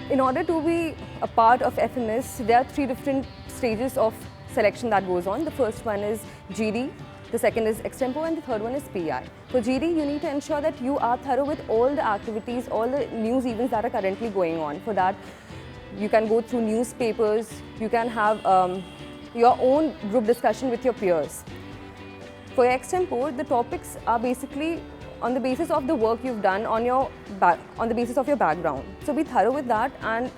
In order to be a part of FMS, there are three different stages of selection that goes on. The first one is GD, the second is extempo, and the third one is PI. For GD, you need to ensure that you are thorough with all the activities, all the news events that are currently going on. For that, you can go through newspapers, you can have your own group discussion with your peers. For your extempo, the topics are basically on the basis of the work you've done on the basis of your background. So be thorough with that, and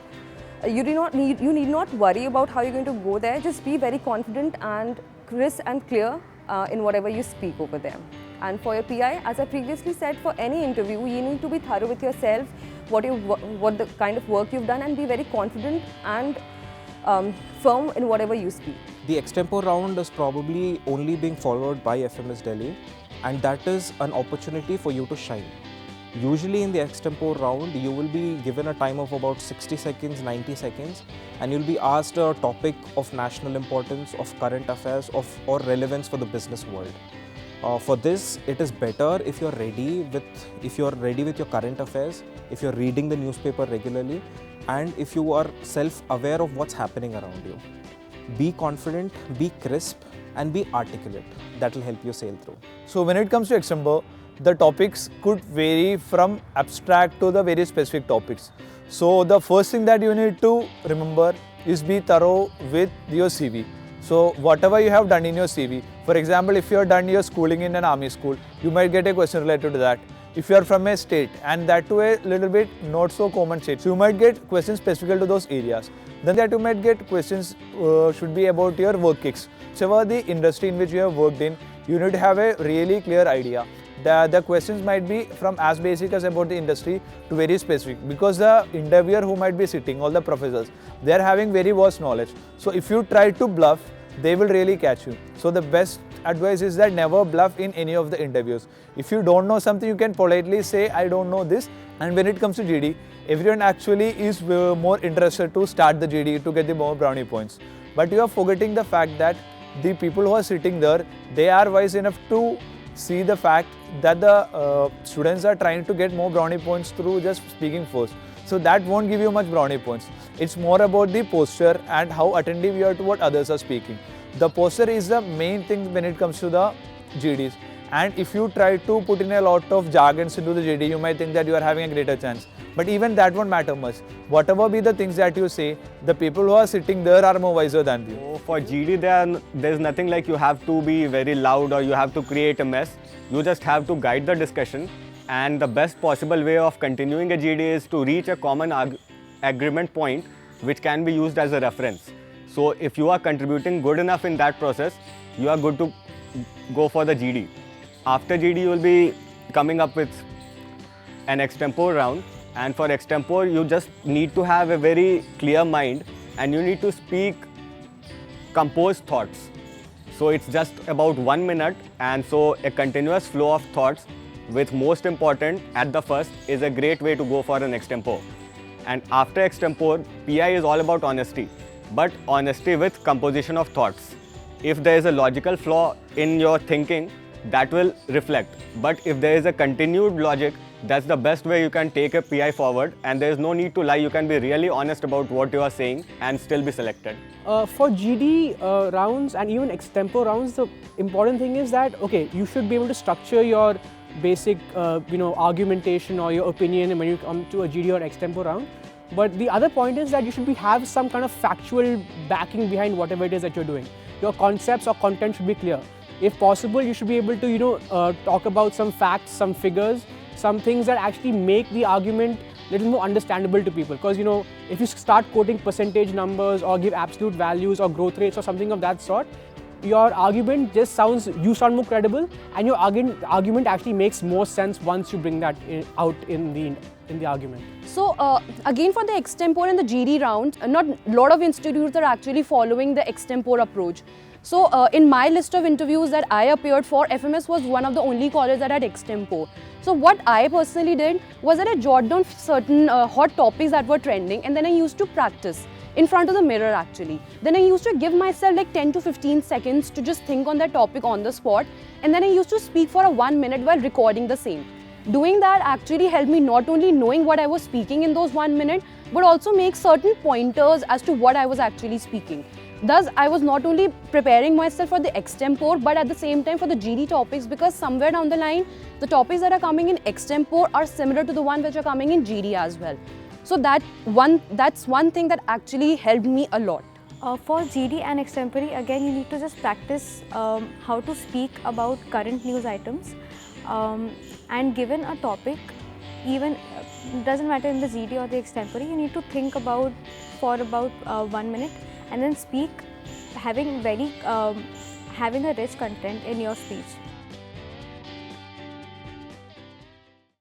you need not worry about how you're going to go there. Just be very confident and crisp and clear in whatever you speak over there. And for your PI, as I previously said, for any interview, you need to be thorough with yourself, what the kind of work you've done, and be very confident and firm in whatever you speak. The extempo round is probably only being followed by FMS Delhi, and that is an opportunity for you to shine. Usually in the extempo round, you will be given a time of about 60 seconds, 90 seconds, and you'll be asked a topic of national importance, of current affairs, or relevance for the business world. For this, it is better if you're ready with your current affairs, if you're reading the newspaper regularly, and if you are self-aware of what's happening around you. Be confident, be crisp, and be articulate. That will help you sail through. So when it comes to extempo, the topics could vary from abstract to the very specific topics. So the first thing that you need to remember is be thorough with your CV. So whatever you have done in your CV, for example, if you have done your schooling in an army school, you might get a question related to that. If you are from a state, and that to a little bit not so common state, so you might get questions specific to those areas. Then that you might get questions should be about your work kicks. Whichever the industry in which you have worked in, you need to have a really clear idea. The questions might be from as basic as about the industry to very specific, because the interviewer who might be sitting, all the professors, they are having very vast knowledge. So if you try to bluff, they will really catch you. So the best advice is that never bluff in any of the interviews. If you don't know something, you can politely say, I don't know this. And when it comes to GD, everyone actually is more interested to start the GD to get the more brownie points. But you are forgetting the fact that the people who are sitting there, they are wise enough to see the fact that the students are trying to get more brownie points through just speaking first. So that won't give you much brownie points. It's more about the posture and how attentive you are to what others are speaking. The posture is the main thing when it comes to the GDs. And if you try to put in a lot of jargons into the GD, you might think that you are having a greater chance. But even that won't matter much. Whatever be the things that you say, the people who are sitting there are more wiser than you. So for GD, there's nothing like you have to be very loud or you have to create a mess. You just have to guide the discussion. And the best possible way of continuing a GD is to reach a common agreement point which can be used as a reference. So if you are contributing good enough in that process, you are good to go for the GD. After GD, you will be coming up with an extempo round. And for extempo, you just need to have a very clear mind and you need to speak composed thoughts. So it's just about 1 minute, and so a continuous flow of thoughts with most important at the first is a great way to go for an extempo. And after extempo, PI is all about honesty, but honesty with composition of thoughts. If there is a logical flaw in your thinking, that will reflect. But if there is a continued logic, that's the best way you can take a PI forward, and there is no need to lie. You can be really honest about what you are saying and still be selected. For GD rounds and even extempo rounds, the important thing is that, okay, you should be able to structure your basic argumentation or your opinion when you come to a GD or extempo round. But the other point is that you should have some kind of factual backing behind whatever it is that you're doing. Your concepts or content should be clear. If possible, you should be able to talk about some facts, some figures, some things that actually make the argument a little more understandable to people. Because if you start quoting percentage numbers or give absolute values or growth rates or something of that sort, your argument just you sound more credible, and your argument actually makes more sense once you bring that out in the argument. So again, for the extempore and the GD round, not a lot of institutes are actually following the extempore approach. So in my list of interviews that I appeared for, FMS was one of the only colleges that had extempore. So what I personally did was that I jotted down certain hot topics that were trending, and then I used to practice. in front of the mirror actually. Then I used to give myself like 10 to 15 seconds to just think on that topic on the spot, and then I used to speak for a 1 minute while recording the same. Doing that actually helped me not only knowing what I was speaking in those 1 minute, but also make certain pointers as to what I was actually speaking. Thus, I was not only preparing myself for the extempore, but at the same time for the GD topics, because somewhere down the line, the topics that are coming in extempore are similar to the one which are coming in GD as well. So that's one thing that actually helped me a lot. For GD and extempore, again, you need to just practice how to speak about current news items. And given a topic, even doesn't matter in the GD or the extempore, you need to think about for about 1 minute and then speak, having a rich content in your speech.